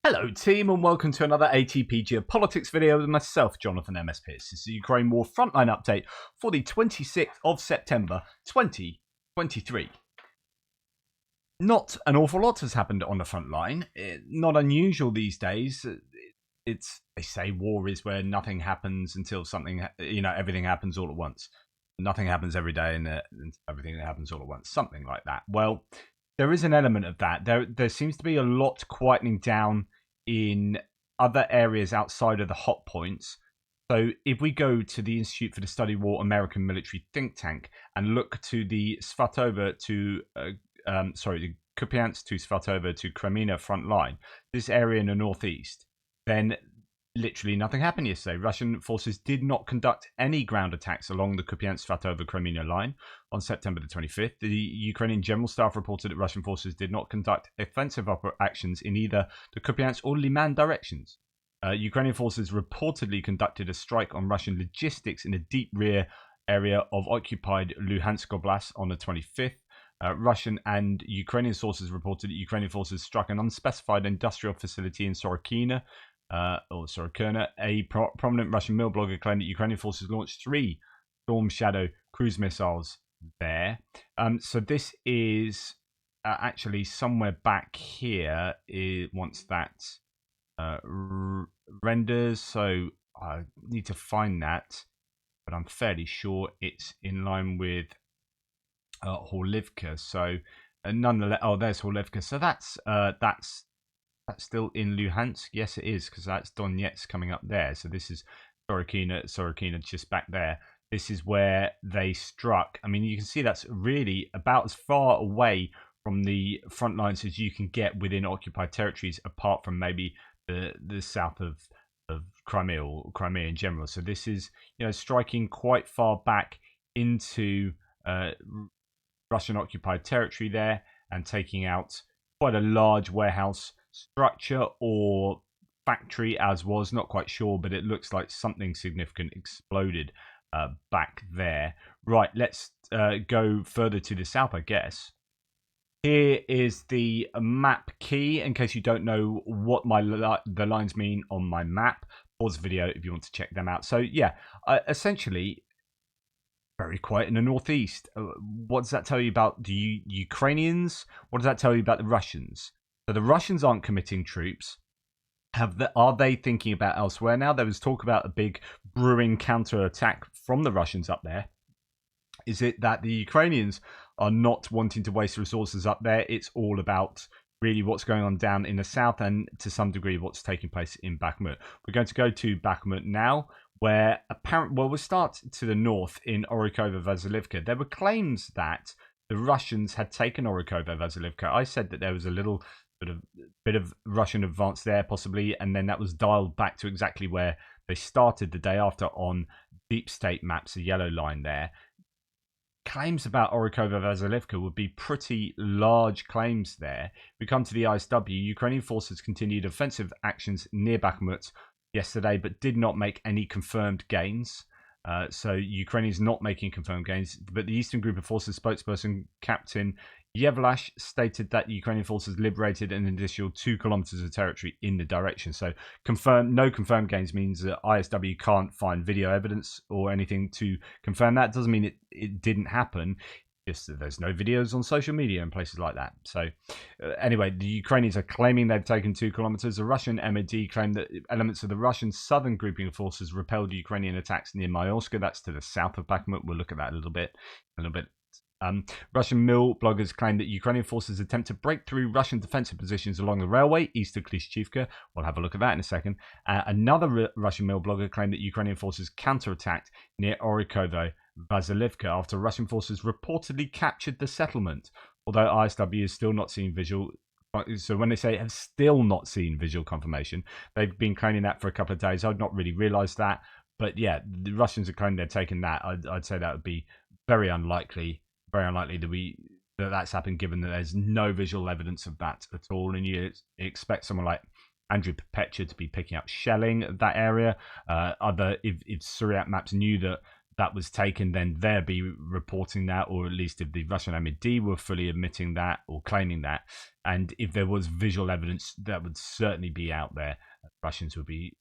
Hello team and welcome to another ATP Geopolitics video with myself, Jonathan MS Pierce. This is the Ukraine War Frontline update for the 26th of September 2023. Not an awful lot has happened on the front line. Not unusual these days. They say war is where nothing happens until something, everything happens all at once. Nothing happens every day and everything happens all at once. Something like that. Well, there is an element of that. There seems to be a lot quietening down in other areas outside of the hot points. So if we go to the Institute for the Study of War American military think tank and look to the Svatova to the Kupiansk to Svatova to Crimea front line, this area in the northeast, then literally nothing happened yesterday. Russian forces did not conduct any ground attacks along the Kupiansk-Svatova-Crimea line on September the 25th. The Ukrainian General Staff reported that Russian forces did not conduct offensive actions in either the Kupiansk or Liman directions. Ukrainian forces reportedly conducted a strike on Russian logistics in a deep rear area of occupied Luhansk Oblast on the 25th. Russian and Ukrainian sources reported that Ukrainian forces struck an unspecified industrial facility in Sorokyna, a prominent Russian mill blogger claimed that Ukrainian forces launched 3 Storm Shadow cruise missiles there. So this is actually somewhere back here once that renders. So I need to find that, but I'm fairly sure it's in line with Horlivka. So nonetheless, there's Horlivka. So that's still in Luhansk? Yes, it is, because that's Donetsk coming up there. So this is Sorokyna just back there. This is where they struck. I mean, you can see that's really about as far away from the front lines as you can get within occupied territories, apart from maybe the south of Crimea or Crimea in general. So this is, striking quite far back into Russian occupied territory there and taking out quite a large warehouse structure or factory, as was, not quite sure, but it looks like something significant exploded back there. Right, let's go further to the south, I guess. Here is the map key, in case you don't know what the lines mean on my map. Pause the video if you want to check them out. So yeah, essentially very quiet in the northeast. What does that tell you about the Ukrainians? What does that tell you about the Russians? So the Russians aren't committing troops. Are they thinking about elsewhere now? There was talk about a big brewing counter-attack from the Russians up there. Is it that the Ukrainians are not wanting to waste resources up there? It's all about really what's going on down in the south and to some degree what's taking place in Bakhmut. We're going to go to Bakhmut now, where we'll start to the north in Orikhovo-Vasilivka. There were claims that the Russians had taken Orikhovo-Vasilivka. I said that there was a little bit of Russian advance there possibly, and then that was dialed back to exactly where they started the day after on deep state maps, the yellow line there. Claims about Orikhovo-Vasilivka would be pretty large claims there. We come to the ISW. Ukrainian forces continued offensive actions near Bakhmut yesterday, but did not make any confirmed gains. So Ukraine is not making confirmed gains, but the Eastern Group of Forces spokesperson Captain Yevlash stated that Ukrainian forces liberated an additional 2 kilometers of territory in the direction. So no confirmed gains means that ISW can't find video evidence or anything to confirm that. Doesn't mean it didn't happen. Just that there's no videos on social media and places like that. So anyway, the Ukrainians are claiming they've taken 2 kilometers. The Russian MOD claimed that elements of the Russian southern grouping of forces repelled Ukrainian attacks near Myolska. That's to the south of Bakhmut. We'll look at that a little bit. Russian mill bloggers claim that Ukrainian forces attempt to break through Russian defensive positions along the railway east of Klishchivka. We'll have a look at that in a second. Another Russian mill blogger claimed that Ukrainian forces counterattacked near Orikhovo-Vasilivka after Russian forces reportedly captured the settlement. Although ISW has still not seen visual. So when they say have still not seen visual confirmation, they've been claiming that for a couple of days. I'd not really realised that, but yeah, the Russians are claiming they're taking that. I'd say that would be very unlikely that that's happened, given that there's no visual evidence of that at all, and you expect someone like Andrew Perpetua to be picking up shelling at that area. If Syriac maps knew that that was taken, then they'll be reporting that, or at least if the Russian MID were fully admitting that or claiming that. And if there was visual evidence, that would certainly be out there. Russians would be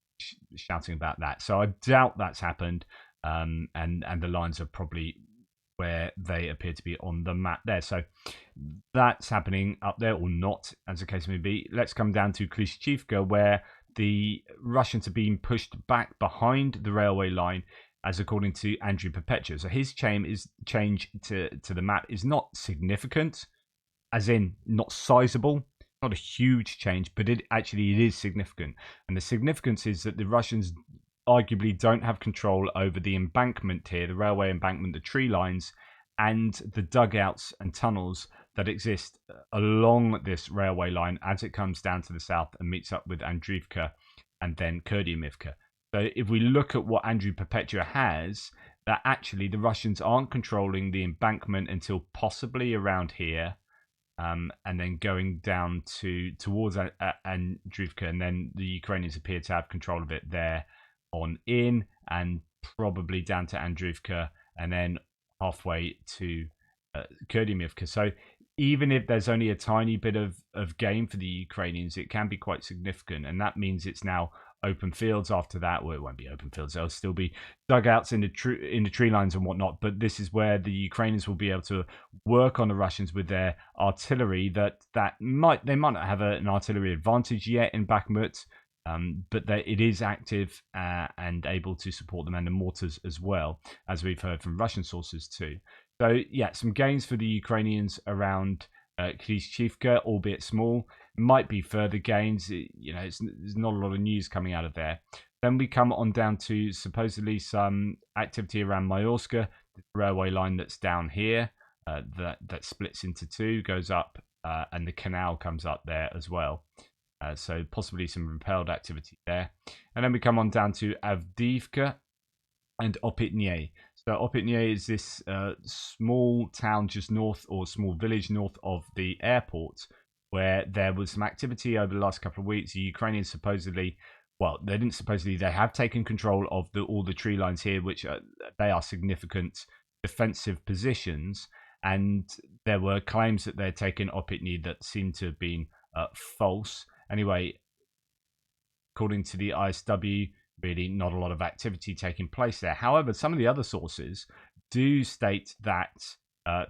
shouting about that. So I doubt that's happened. And the lines are probably where they appear to be on the map there. So that's happening up there, or not, as the case may be. Let's come down to Klishchivka, where the Russians are being pushed back behind the railway line, as according to Andrew Perpetua. So his change to the map is not significant, as in not sizable, not a huge change, but it is significant. And the significance is that the Russians arguably don't have control over the embankment here, the railway embankment, the tree lines, and the dugouts and tunnels that exist along this railway line as it comes down to the south and meets up with Andriivka and then Kurdyumivka. So if we look at what Andrew Perpetua has, that actually the Russians aren't controlling the embankment until possibly around here, and then going down towards Andriivka, and then the Ukrainians appear to have control of it there on in, and probably down to Andriivka, and then halfway to Kurdyumivka. So even if there's only a tiny bit of gain for the Ukrainians, it can be quite significant, and that means it's now open fields after that. Well, it won't be open fields. There'll still be dugouts in the tree lines and whatnot. But this is where the Ukrainians will be able to work on the Russians with their artillery. They might not have an artillery advantage yet in Bakhmut, but it is active and able to support them, and the mortars as well, as we've heard from Russian sources too. So yeah, some gains for the Ukrainians around Klishchivka, albeit small. Might be further gains. There's not a lot of news coming out of there. Then we come on down to supposedly some activity around Mayorska, the railway line that's down here, that splits into two, goes up, and the canal comes up there as well. So possibly some repelled activity there. And then we come on down to Avdiivka and Opytne. So Opytne is this small town just north, or small village north of the airport, where there was some activity over the last couple of weeks. The Ukrainians supposedly, they have taken control of all the tree lines here, which they are significant defensive positions. And there were claims that they're taking Opytne that seemed to have been false. Anyway, according to the ISW, really not a lot of activity taking place there. However, some of the other sources do state that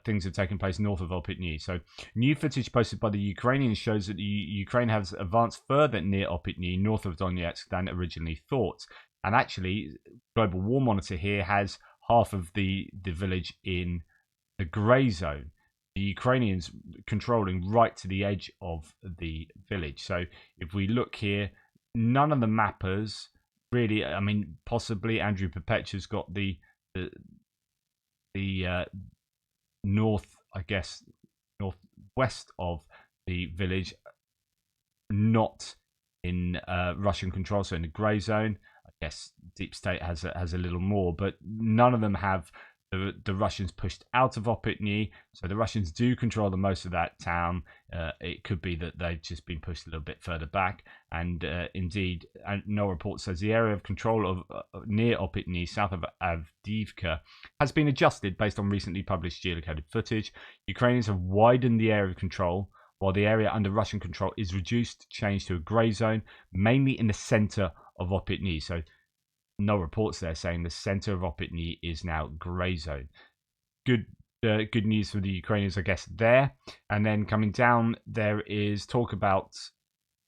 things have taken place north of Opytne. So new footage posted by the Ukrainians shows that Ukraine has advanced further near Opytne, north of Donetsk, than originally thought. And actually, Global War Monitor here has half of the village in the grey zone. The Ukrainians controlling right to the edge of the village. So if we look here, none of the mappers really, I mean, possibly Andrew Perpetua's got the north, I guess, northwest of the village, not in Russian control, so in the grey zone. I guess Deep State has a little more, but none of them have the Russians pushed out of Opytne. So the Russians do control the most of that town. It could be that they've just been pushed a little bit further back. And indeed, no report says the area of control of near Opytne, south of Avdiivka, has been adjusted based on recently published geolocated footage. Ukrainians have widened the area of control, while the area under Russian control is reduced, changed to a grey zone, mainly in the centre of Opytne. So no reports there saying the center of Opytne is now grey zone. Good news for the Ukrainians, I guess, there. And then coming down, there is talk about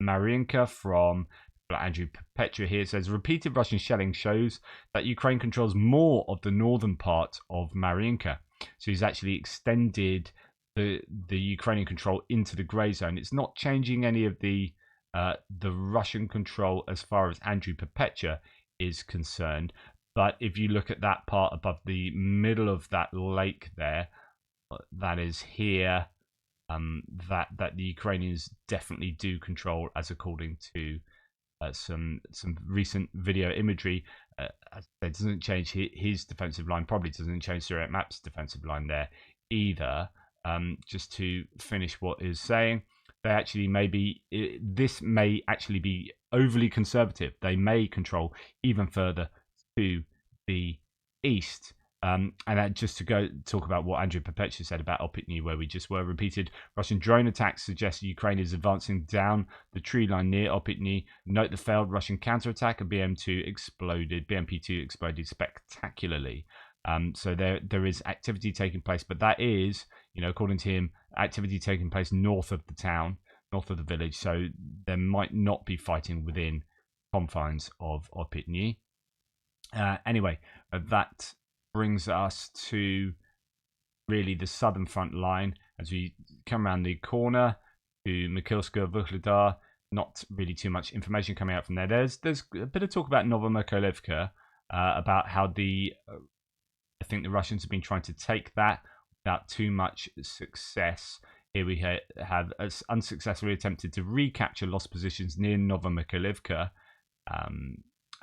Mariinka from Andrew Perpetua here. It says repeated Russian shelling shows that Ukraine controls more of the northern part of Mariinka. So he's actually extended the Ukrainian control into the grey zone. It's not changing any of the Russian control as far as Andrew Perpetua is concerned, but if you look at that part above the middle of that lake there, that is here, that the Ukrainians definitely do control, as according to some recent video imagery. It doesn't change his defensive line, probably doesn't change Surat Map's defensive line there either. Just to finish what is saying, this may actually be overly conservative. They may control even further to the east, And just to go talk about what Andrew Perpetua said about Opitny, where we just were, repeated Russian drone attacks suggest Ukraine is advancing down the tree line near Opitny. Note the failed Russian counterattack of BMP2 exploded spectacularly. So there is activity taking place, but that is, according to him, activity taking place north of the town, north of the village. So there might not be fighting within confines of Opitny. Anyway, that brings us to really the southern front line as we come around the corner to Mikhailska Vuhledar. Not really too much information coming out from there. There's a bit of talk about Novomykolivka, about how I think the Russians have been trying to take that without too much success. Here we have unsuccessfully attempted to recapture lost positions near Novomykolivka.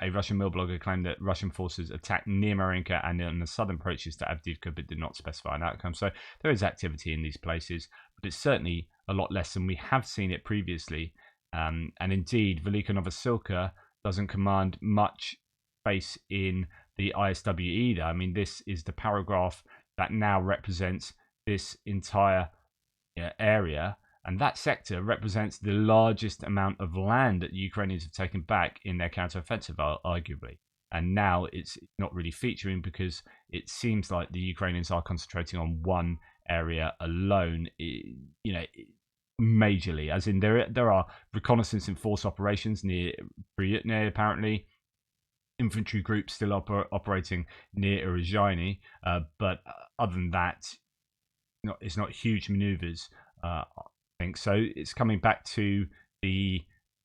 A Russian mill blogger claimed that Russian forces attacked near Marinka and on the southern approaches to Avdiivka, but did not specify an outcome. So there is activity in these places, but it's certainly a lot less than we have seen it previously. And indeed, Velika Novosilka doesn't command much space in the ISW either. I mean, this is the paragraph that now represents this entire area. And that sector represents the largest amount of land that the Ukrainians have taken back in their counteroffensive, arguably. And now it's not really featuring because it seems like the Ukrainians are concentrating on one area alone, majorly. As in, there are reconnaissance and force operations near Priyutne, apparently. Infantry groups still operating near Uruzhaini, but other than that, it's not huge maneuvers. So it's coming back to the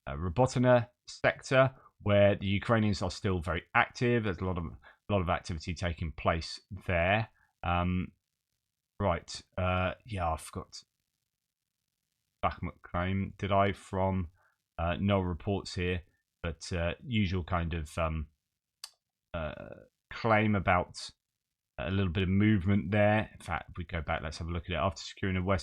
Robotyne sector, where the Ukrainians are still very active. There's a lot of activity taking place there. Right. I forgot Bakhmut claim. Did I from no reports here, but usual kind of claim about a little bit of movement there. In fact, if we go back, let's have a look at it. After securing the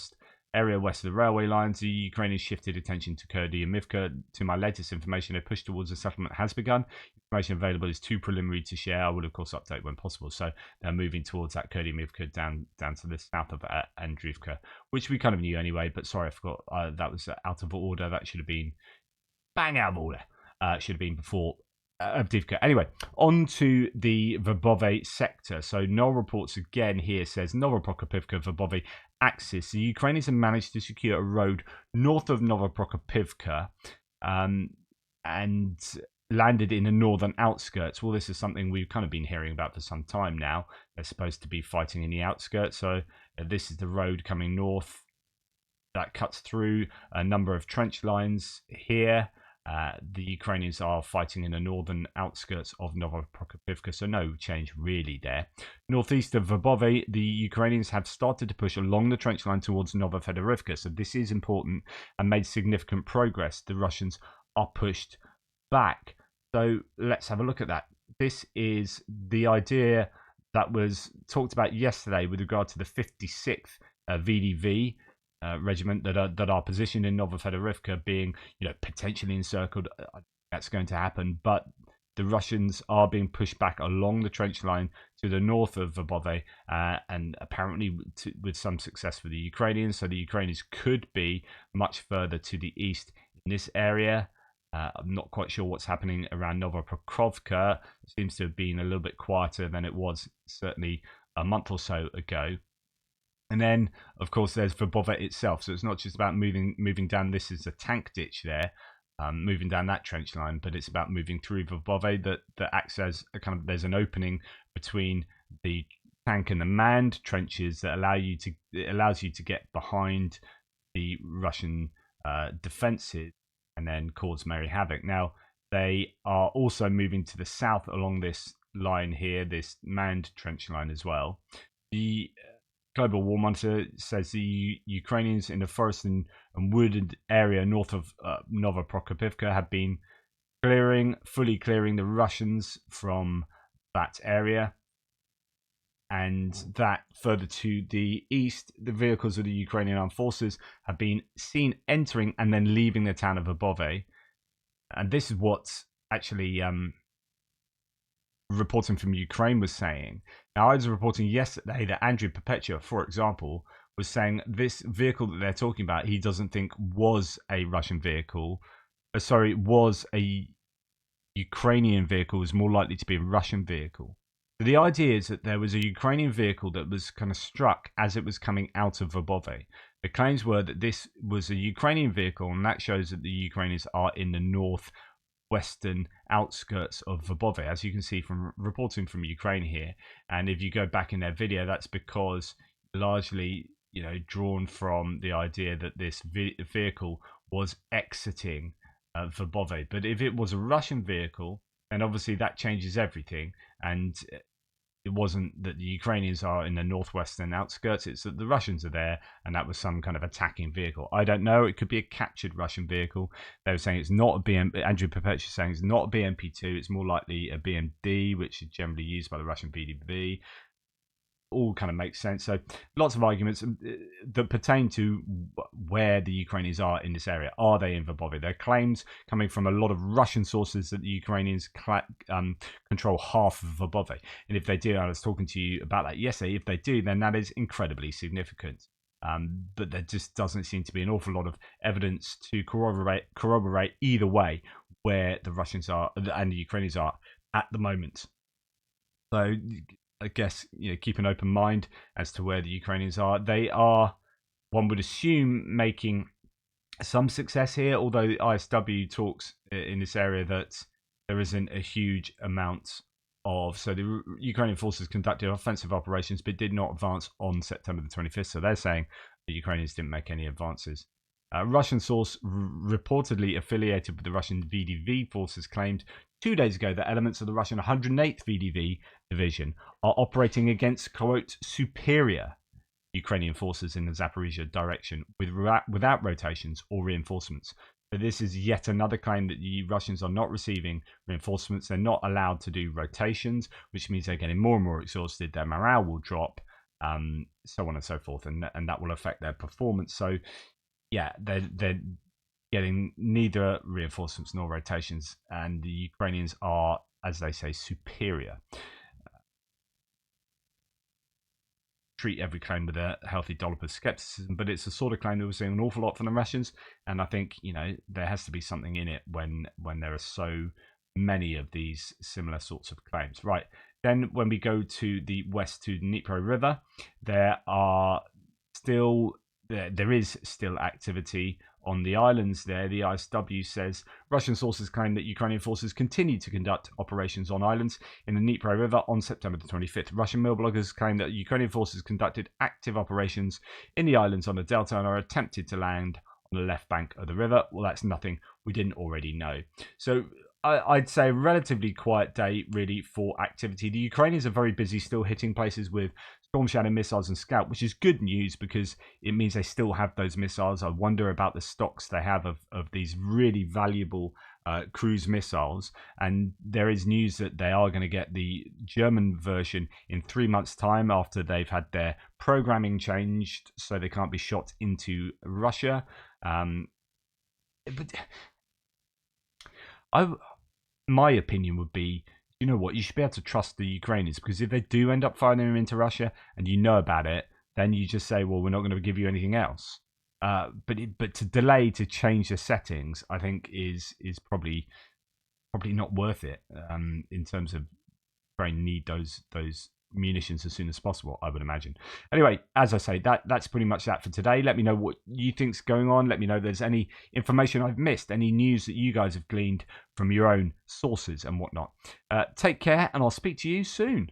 area west of the railway lines, the Ukrainians shifted attention to Kurdy and Mivka. To my latest information, a push towards the settlement has begun. Information available is too preliminary to share. I will, of course, update when possible. So they're moving towards that Kurdy Mivka down to the south of Andriivka, which we kind of knew anyway, but sorry, I forgot. That was out of order. That should have been bang out of order. Should have been before Avdiivka. Anyway, on to the Verbove sector. So Null reports again here says Novoprokopivka Verbove axis. The Ukrainians have managed to secure a road north of Novoprokopivka and landed in the northern outskirts. Well, this is something we've kind of been hearing about for some time now. They're supposed to be fighting in the outskirts. So this is the road coming north that cuts through a number of trench lines here. The Ukrainians are fighting in the northern outskirts of Novoprokopivka, so no change really there. Northeast of Verbove, the Ukrainians have started to push along the trench line towards Novofedorivka, so this is important and made significant progress. The Russians are pushed back. So let's have a look at that. This is the idea that was talked about yesterday with regard to the 56th VDV regiment that are positioned in Novofedorivka being, potentially encircled. That's going to happen, but the Russians are being pushed back along the trench line to the north of Verbove, and apparently with some success for the Ukrainians. So the Ukrainians could be much further to the east in this area. I'm not quite sure what's happening around Novopokrovka. It seems to have been a little bit quieter than it was certainly a month or so ago. And then, of course, there's Verbove itself. So it's not just about moving down. This is a tank ditch there, moving down that trench line, but it's about moving through Verbove that acts as a kind of, there's an opening between the tank and the manned trenches that allows you to get behind the Russian defenses and then cause merry havoc. Now, they are also moving to the south along this line here, this manned trench line as well. The Global War Monitor says the Ukrainians in the forest and wooded area north of Novoprokopivka have been fully clearing the Russians from that area. And that further to the east, the vehicles of the Ukrainian armed forces have been seen entering and then leaving the town of Verbove. And this is what's actually reporting from Ukraine was saying. Now, I was reporting yesterday that Andrew Perpetua, for example, was saying this vehicle that they're talking about, he doesn't think was a Russian vehicle. Was a Ukrainian vehicle, was more likely to be a Russian vehicle. So the idea is that there was a Ukrainian vehicle that was kind of struck as it was coming out of Verbove. The claims were that this was a Ukrainian vehicle, and that shows that the Ukrainians are in the northwestern outskirts of Verbove, as you can see from reporting from Ukraine here. And if you go back in their video, that's because largely, drawn from the idea that this vehicle was exiting Verbove. But if it was a Russian vehicle, then obviously that changes everything. And it wasn't that the Ukrainians are in the northwestern outskirts, it's that the Russians are there, and that was some kind of attacking vehicle. I don't know, it could be a captured Russian vehicle. They were saying it's not a Andrew Perpetua saying it's not a BMP-2, it's more likely a BMD, which is generally used by the Russian VDV. All kind of makes sense. So lots of arguments that pertain to where the Ukrainians are in this area. Are they in Verbove? There are claims coming from a lot of Russian sources that the Ukrainians control half of Verbove. And if they do, I was talking to you about that yesterday, if they do, then that is incredibly significant. But there just doesn't seem to be an awful lot of evidence to corroborate either way where the Russians are and the Ukrainians are at the moment. So I guess keep an open mind as to where the Ukrainians are. They are, one would assume, making some success here, although the ISW talks in this area that there isn't a huge amount of. So the Ukrainian forces conducted offensive operations but did not advance on September the 25th. So they're saying the Ukrainians didn't make any advances. A Russian source reportedly affiliated with the Russian VDV forces claimed 2 days ago that elements of the Russian 108th VDV division are operating against, quote, superior Ukrainian forces in the Zaporizhia direction without rotations or reinforcements. So this is yet another claim that the Russians are not receiving reinforcements. They're not allowed to do rotations, which means they're getting more and more exhausted. Their morale will drop, so on and so forth, and that will affect their performance. So yeah, they're getting neither reinforcements nor rotations, and the Ukrainians are, as they say, superior. Treat every claim with a healthy dollop of skepticism, but it's the sort of claim that we're seeing an awful lot from the Russians, and I think there has to be something in it when there are so many of these similar sorts of claims. Right, then when we go to the west to the Dnipro River, there is still activity on the islands there. The ISW says Russian sources claim that Ukrainian forces continue to conduct operations on islands in the Dnipro River on September the 25th. Russian mill bloggers claim that Ukrainian forces conducted active operations in the islands on the delta and are attempted to land on the left bank of the river. Well, that's nothing we didn't already know. So I'd say a relatively quiet day, really, for activity. The Ukrainians are very busy still hitting places with Storm Shadow missiles and Scout, which is good news because it means they still have those missiles. I wonder about the stocks they have of these really valuable cruise missiles. And there is news that they are going to get the German version in 3 months' time after they've had their programming changed so they can't be shot into Russia. My opinion would be, you know what, you should be able to trust the Ukrainians, because if they do end up firing them into Russia and you know about it, then you just say, well, we're not going to give you anything else. But to delay to change the settings, I think is probably not worth it in terms of Ukraine need those munitions as soon as possible, I would imagine. Anyway, as I say, that's pretty much that for today. Let me know what you think's going on. Let me know if there's any information I've missed, any news that you guys have gleaned from your own sources and whatnot. Take care, and I'll speak to you soon.